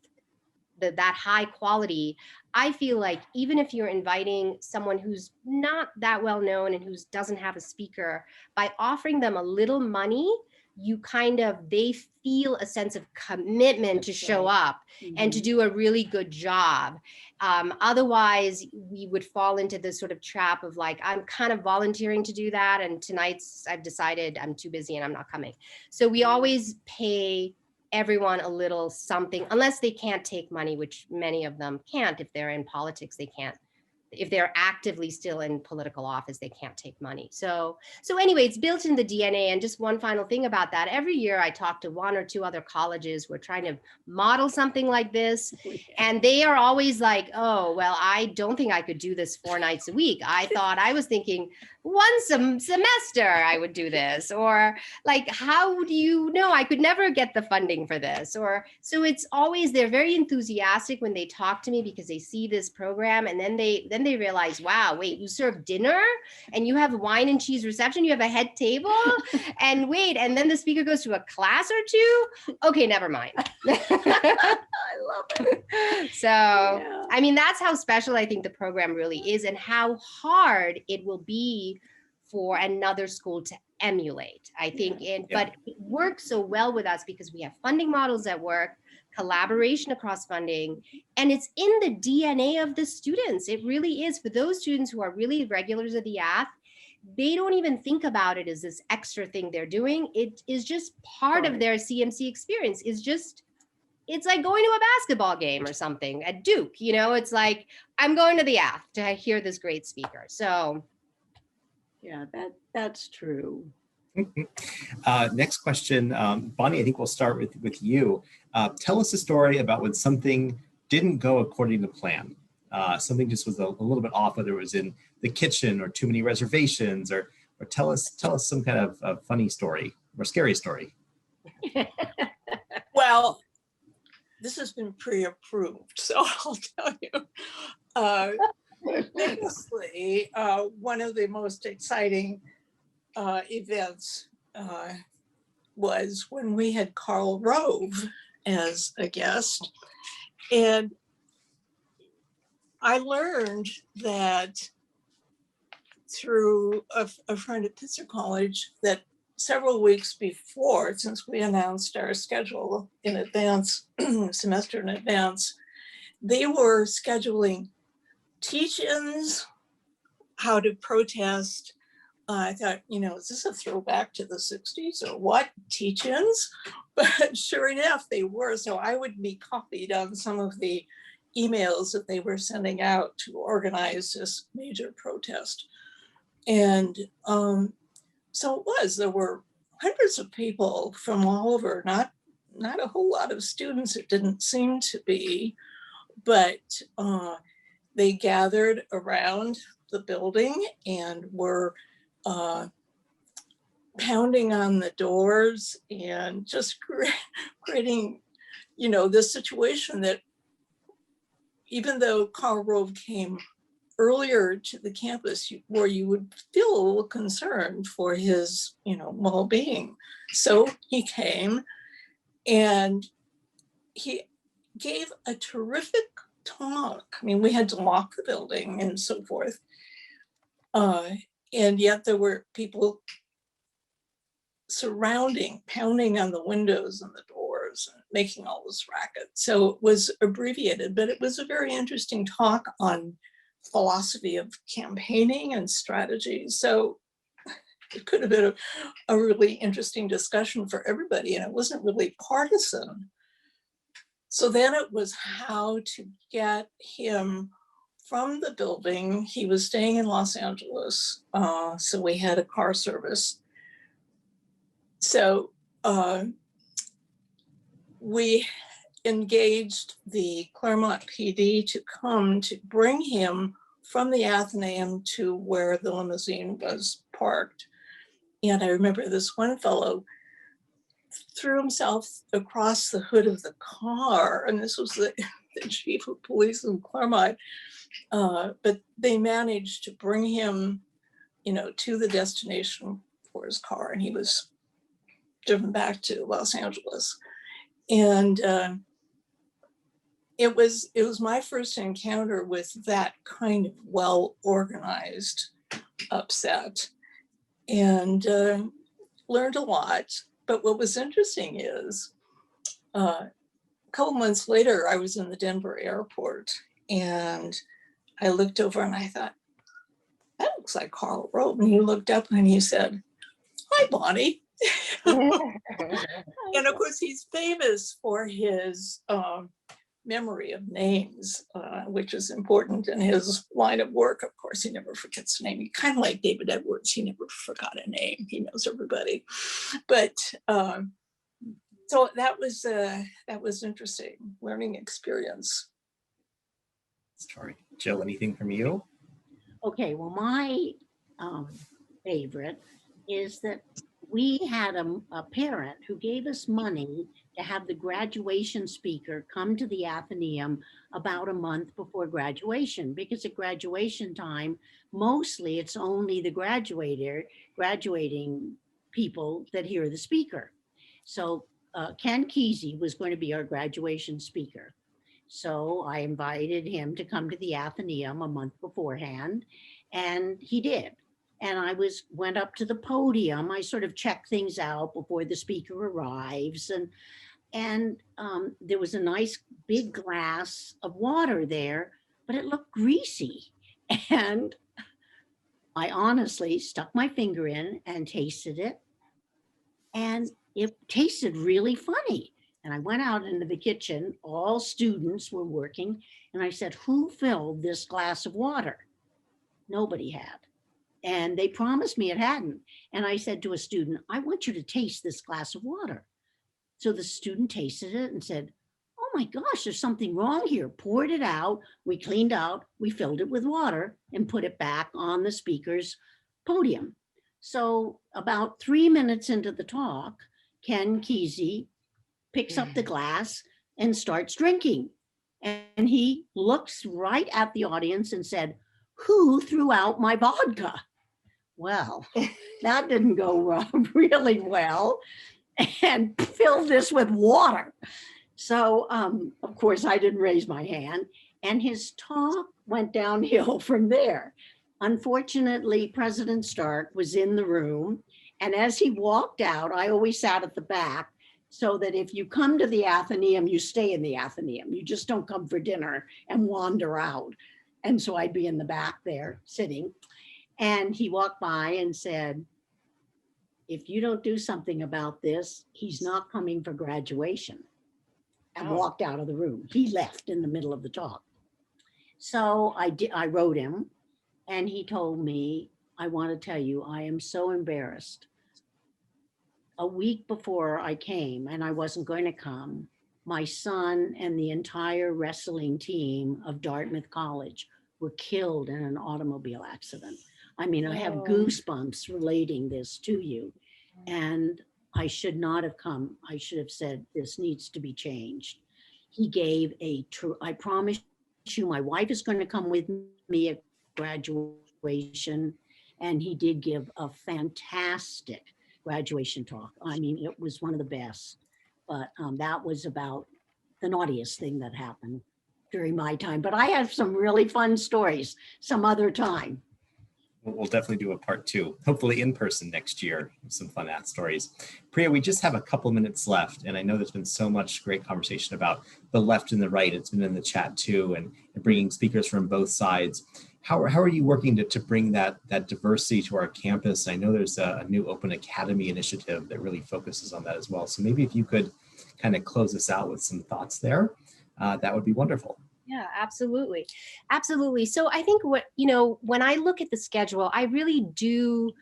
that high quality, I feel like even if you're inviting someone who's not that well known and who doesn't have a speaker, by offering them a little money, you kind of, they feel a sense of commitment to show up and to do a really good job. Otherwise, we would fall into this sort of trap of like, I'm kind of volunteering to do that, and tonight's I've decided I'm too busy and I'm not coming. So we always pay everyone a little something, unless they can't take money, which many of them can't. If they're in politics, they can't. If they're actively still in political office, they can't take money. So anyway, it's built in the DNA. And just one final thing about that, every year I talk to one or two other colleges who are trying to model something like this. And they are always like, oh, well, I don't think I could do this 4 nights a week. I was thinking once a semester I would do this, or like, how do you know? I could never get the funding for this. Or so it's always, they're very enthusiastic when they talk to me because they see this program, and then they realize, wow, wait, you serve dinner and you have wine and cheese reception, you have a head table, and wait, and then the speaker goes to a class or two. Okay, never mind. I love it. So, yeah. I mean, that's how special I think the program really is, and how hard it will be for another school to emulate, I think. But it works so well with us because we have funding models that work, collaboration across funding, and it's in the DNA of the students. It really is. For those students who are really regulars of the Ath, they don't even think about it as this extra thing they're doing. It is just part of their CMC experience. It's like going to a basketball game or something at Duke, you know, it's like, I'm going to the Ath to hear this great speaker. So yeah, that's true. Next question, Bonnie, I think we'll start with you. Tell us a story about when something didn't go according to plan. Something just was a little bit off, whether it was in the kitchen or too many reservations, or tell us some kind of funny story or scary story. Well, this has been pre-approved, so I'll tell you. Famously, one of the most exciting events was when we had Karl Rove as a guest. And I learned that through a friend at Pitzer College that several weeks before, since we announced our schedule in advance, semester in advance, they were scheduling teach-ins, how to protest. I thought, you know, is this a throwback to the 60s or what? Teach-ins? But sure enough, they were. So I would be copied on some of the emails that they were sending out to organize this major protest. And so it was, there were hundreds of people from all over, not a whole lot of students, it didn't seem to be, but they gathered around the building and were pounding on the doors and just creating, you know, this situation that even though Karl Rove came earlier to the campus where you would feel a little concerned for his, you know, well-being. So he came and he gave a terrific talk. I mean, we had to lock the building and so forth. And yet there were people surrounding, pounding on the windows and the doors and making all this racket. So it was abbreviated, but it was a very interesting talk on philosophy of campaigning and strategy. So it could have been a really interesting discussion for everybody, and it wasn't really partisan. So then it was how to get him from the building. He was staying in Los Angeles, so we had a car service. So we engaged the Claremont PD to come to bring him from the Athenaeum to where the limousine was parked. And I remember this one fellow threw himself across the hood of the car, and this was the chief of police in Claremont. But they managed to bring him, to the destination for his car, and he was driven back to Los Angeles. And it was my first encounter with that kind of well-organized upset, and learned a lot. But what was interesting is a couple months later, I was in the Denver airport, and I looked over and I thought, that looks like Carl Rove. And he looked up and he said, "Hi, Bonnie." And of course, he's famous for his memory of names, which is important in his line of work. Of course, he never forgets a name. He kind of like David Edwards. He never forgot a name. He knows everybody. But so that was interesting learning experience. Story. Jill, anything from you? Okay, well, my favorite is that we had a parent who gave us money to have the graduation speaker come to the Athenaeum about a month before graduation, because at graduation time, mostly it's only the graduating people that hear the speaker. So Ken Kesey was going to be our graduation speaker. So I invited him to come to the Athenaeum a month beforehand, and he did. And I went up to the podium. I sort of checked things out before the speaker arrives. And there was a nice big glass of water there, but it looked greasy. And I honestly stuck my finger in and tasted it. And it tasted really funny. And I went out into the kitchen, all students were working, and I said, "Who filled this glass of water?" Nobody had. And they promised me it hadn't. And I said to a student, "I want you to taste this glass of water." So the student tasted it and said, "Oh my gosh, there's something wrong here." Poured it out, we cleaned out, we filled it with water and put it back on the speaker's podium. So about 3 minutes into the talk, Ken Kesey picks up the glass and starts drinking. And he looks right at the audience and said, "Who threw out my vodka?" Well, that didn't go really well, and filled this with water. So, of course, I didn't raise my hand, and his talk went downhill from there. Unfortunately, President Stark was in the room, and as he walked out, I always sat at the back, so that if you come to the Athenaeum, you stay in the Athenaeum. You just don't come for dinner and wander out. And so I'd be in the back there sitting. And he walked by and said, "If you don't do something about this, he's not coming for graduation," and walked out of the room. He left in the middle of the talk. So I wrote him, and he told me, "I want to tell you, I am so embarrassed. A week before I came, and I wasn't going to come, my son and the entire wrestling team of Dartmouth College were killed in an automobile accident. I mean, I have goosebumps relating this to you. And I should not have come. I should have said, this needs to be changed." He gave I promise you, my wife is going to come with me at graduation. And he did give a fantastic graduation talk. I mean, it was one of the best. But that was about the naughtiest thing that happened during my time. But I have some really fun stories some other time. We'll definitely do a part 2, hopefully in person next year. Some fun stories. Priya, we just have a couple minutes left, and I know there's been so much great conversation about the left and the right. It's been in the chat too, and bringing speakers from both sides. How are you working to bring that diversity to our campus? I know there's a new Open Academy initiative that really focuses on that as well. So maybe if you could kind of close us out with some thoughts there, that would be wonderful. Yeah, absolutely. Absolutely. So I think when I look at the schedule, I really do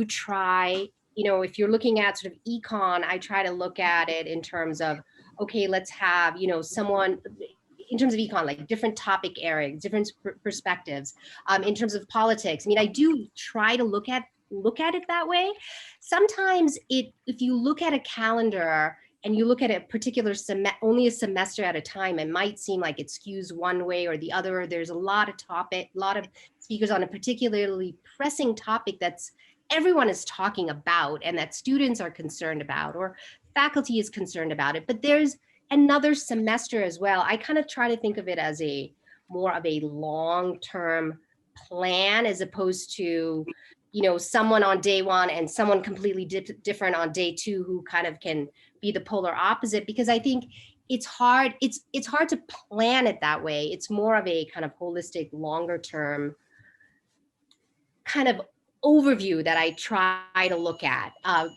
try, if you're looking at sort of econ, I try to look at it in terms of, okay, let's have, you know, someone in terms of econ, like different topic areas, different perspectives. In terms of politics, I mean, I do try to look at it that way. Sometimes if you look at a calendar and you look at a particular only a semester at a time, it might seem like it skews one way or the other. There's a lot of speakers on a particularly pressing topic that's everyone is talking about and that students are concerned about or faculty is concerned about it. But there's another semester as well. I kind of try to think of it as more of a long-term plan as opposed to, you know, someone on day one and someone completely different on day two who kind of can be the polar opposite, because I think it's hard to plan it that way. It's more of a kind of holistic, longer term kind of overview that I try to look at.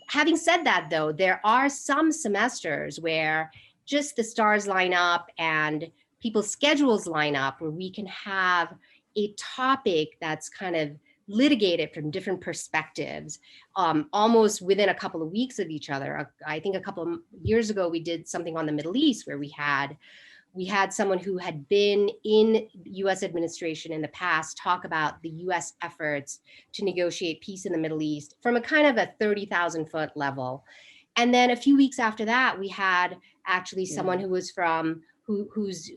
Having said that, though, there are some semesters where just the stars line up and people's schedules line up where we can have a topic that's kind of litigated from different perspectives, almost within a couple of weeks of each other. I think a couple of years ago, we did something on the Middle East where we had someone who had been in US administration in the past talk about the US efforts to negotiate peace in the Middle East from a kind of a 30,000-foot level. And then a few weeks after that, we had actually someone who was from who's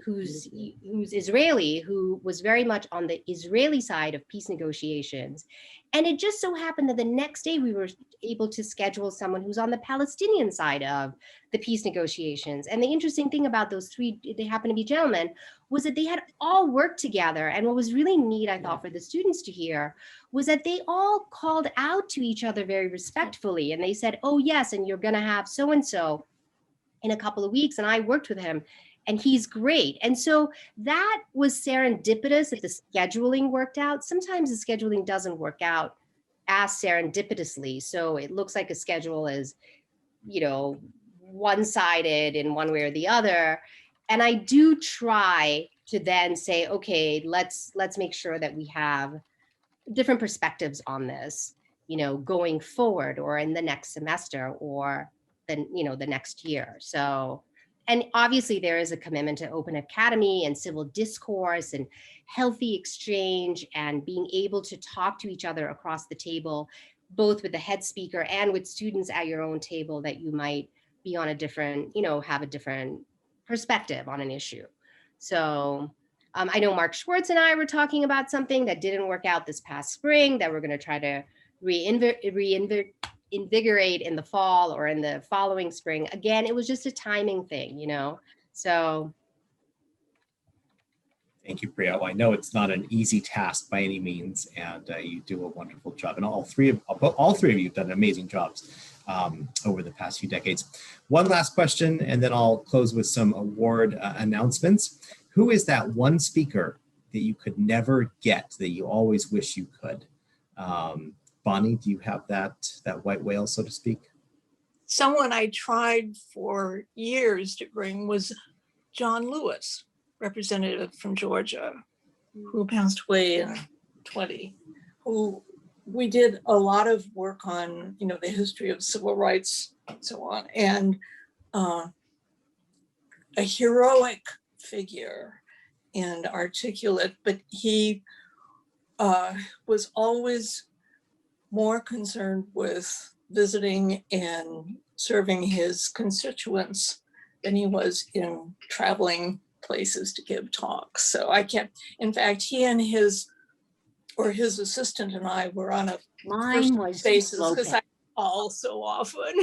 Israeli, who was very much on the Israeli side of peace negotiations. And it just so happened that the next day we were able to schedule someone who's on the Palestinian side of the peace negotiations. And the interesting thing about those three, they happen to be gentlemen, was that they had all worked together. And what was really neat, I thought, for the students to hear was that they all called out to each other very respectfully. And they said, oh yes, and you're gonna have so-and-so in a couple of weeks. And I worked with him and he's great. And so that was serendipitous that the scheduling worked out. Sometimes the scheduling doesn't work out as serendipitously. So it looks like a schedule is, you know, one-sided in one way or the other. And I do try to then say, okay, let's make sure that we have different perspectives on this, you know, going forward or in the next semester or then, you know, the next year. So, and obviously there is a commitment to open academy and civil discourse and healthy exchange and being able to talk to each other across the table, both with the head speaker and with students at your own table that you might be on a different, you know, have a different perspective on an issue. So I know Mark Schwartz and I were talking about something that didn't work out this past spring that we're going to try to reinvigorate in the fall or in the following spring. Again, it was just a timing thing, you know, so. Thank you, Priya. Well, I know it's not an easy task by any means, and you do a wonderful job. And all three of you have done amazing jobs over the past few decades. One last question, and then I'll close with some award announcements. Who is that one speaker that you could never get that you always wish you could? Bonnie, do you have that white whale, so to speak? Someone I tried for years to bring was John Lewis, representative from Georgia, who passed away in 2020, who we did a lot of work on, you know, the history of civil rights and so on, and a heroic figure and articulate, but he was always more concerned with visiting and serving his constituents than he was in traveling places to give talks. So I can't, in fact, he and his assistant and I were on a first basis because I call so often.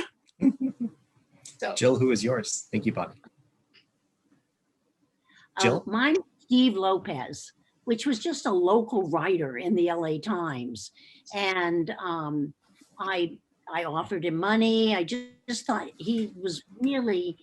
So. Jill, who is yours? Thank you, Bonnie. Jill? Mine, Steve Lopez, which was just a local writer in the LA Times. And I offered him money. I just thought he was really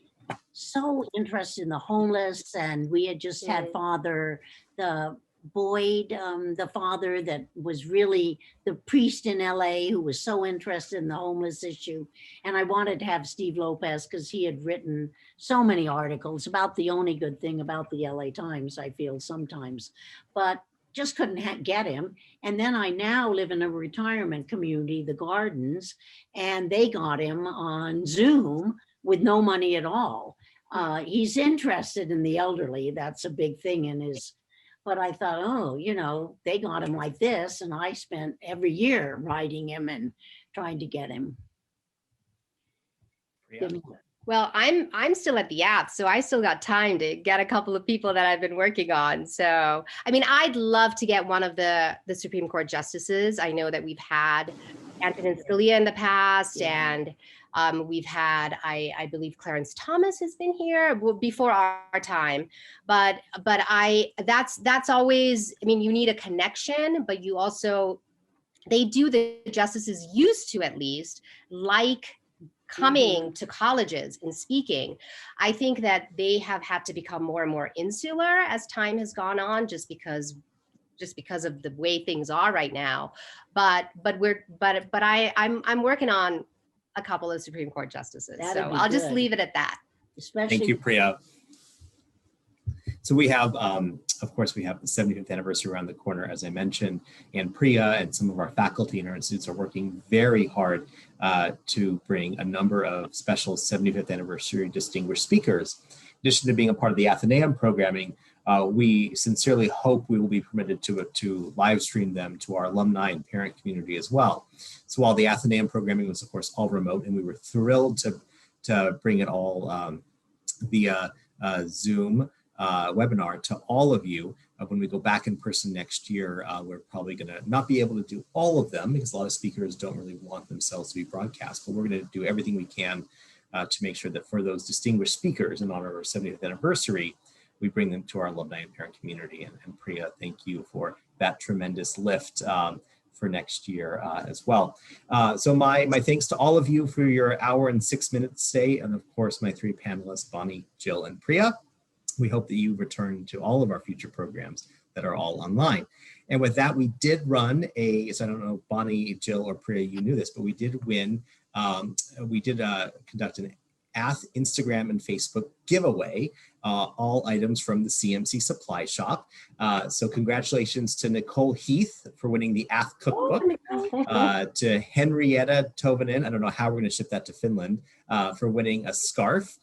so interested in the homeless. And we had just had the Boyd, the father that was really the priest in LA who was so interested in the homeless issue. And I wanted to have Steve Lopez because he had written so many articles about the only good thing about the LA Times, I feel sometimes, but just couldn't get him. And then I now live in a retirement community, the Gardens, and they got him on Zoom with no money at all. He's interested in the elderly. That's a big thing in his, but I thought, oh, you know, they got him like this. And I spent every year riding him and trying to get him. Priya? Well, I'm still at the app, so I still got time to get a couple of people that I've been working on. So, I mean, I'd love to get one of the Supreme Court justices. I know that we've had Antonin Scalia in the past, and we've had, I believe Clarence Thomas has been here before our time. But that's always, I mean, you need a connection, but you also, the justices used to at least like coming to colleges and speaking. I think that they have had to become more and more insular as time has gone on, just because of the way things are right now. But I'm working on a couple of Supreme Court justices. That'd So be I'll just good. leave it at that. Especially Thank you, Priya. So we have, of course, we have the 75th anniversary around the corner, as I mentioned, and Priya and some of our faculty and our students are working very hard to bring a number of special 75th anniversary distinguished speakers. In addition to being a part of the Athenaeum programming, we sincerely hope we will be permitted to live stream them to our alumni and parent community as well. So while the Athenaeum programming was, of course, all remote, and we were thrilled to bring it all via Zoom webinar to all of you. When we go back in person next year, we're probably going to not be able to do all of them because a lot of speakers don't really want themselves to be broadcast, but we're going to do everything we can to make sure that for those distinguished speakers in honor of our 70th anniversary, we bring them to our alumni and parent community. And Priya, thank you for that tremendous lift for next year as well. So my thanks to all of you for your hour and 6 minutes stay, and of course my three panelists, Bonnie, Jill, and Priya. We hope that you return to all of our future programs that are all online. And with that, we did run so I don't know, Bonnie, Jill, or Priya, you knew this, but we did win, conduct an Instagram and Facebook giveaway, all items from the CMC Supply Shop. So congratulations to Nicole Heath for winning the Cookbook, to Henrietta Tovanen, I don't know how we're gonna ship that to Finland, for winning a scarf,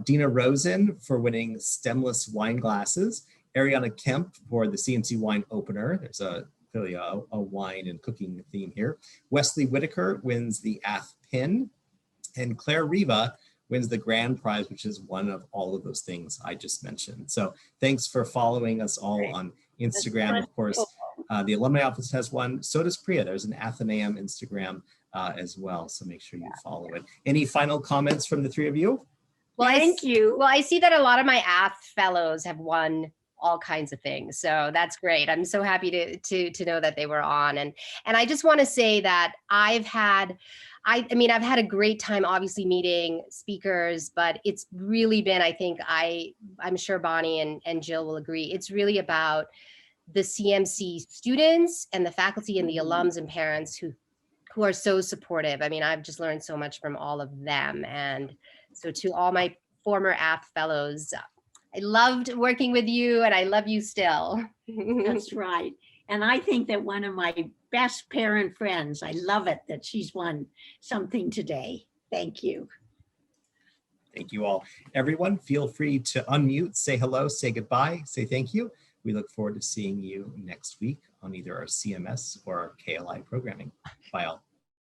Dina Rosen for winning stemless wine glasses, Ariana Kemp for the CMC wine opener. There's clearly a wine and cooking theme here. Wesley Whitaker wins the Ath pin, and Claire Riva wins the grand prize, which is one of all of those things I just mentioned. So thanks for following us all on Instagram. Of course, the alumni office has one. So does Priya. There's an Athenaeum Instagram as well. So make sure you follow it. Any final comments from the three of you? Well, Thank you. Well, I see that a lot of my Ath fellows have won all kinds of things. So that's great. I'm so happy to know that they were on. And I just want to say that I've had a great time obviously meeting speakers, but it's really been, I think I'm sure Bonnie and Jill will agree, it's really about the CMC students and the faculty and the alums and parents who are so supportive. I mean, I've just learned so much from all of them. And so to all my former Ath fellows, I loved working with you and I love you still. That's right. And I think that one of my best parent friends, I love it that she's won something today. Thank you. Thank you all. Everyone, feel free to unmute, say hello, say goodbye, say thank you. We look forward to seeing you next week on either our CMS or our KLI programming. Bye all.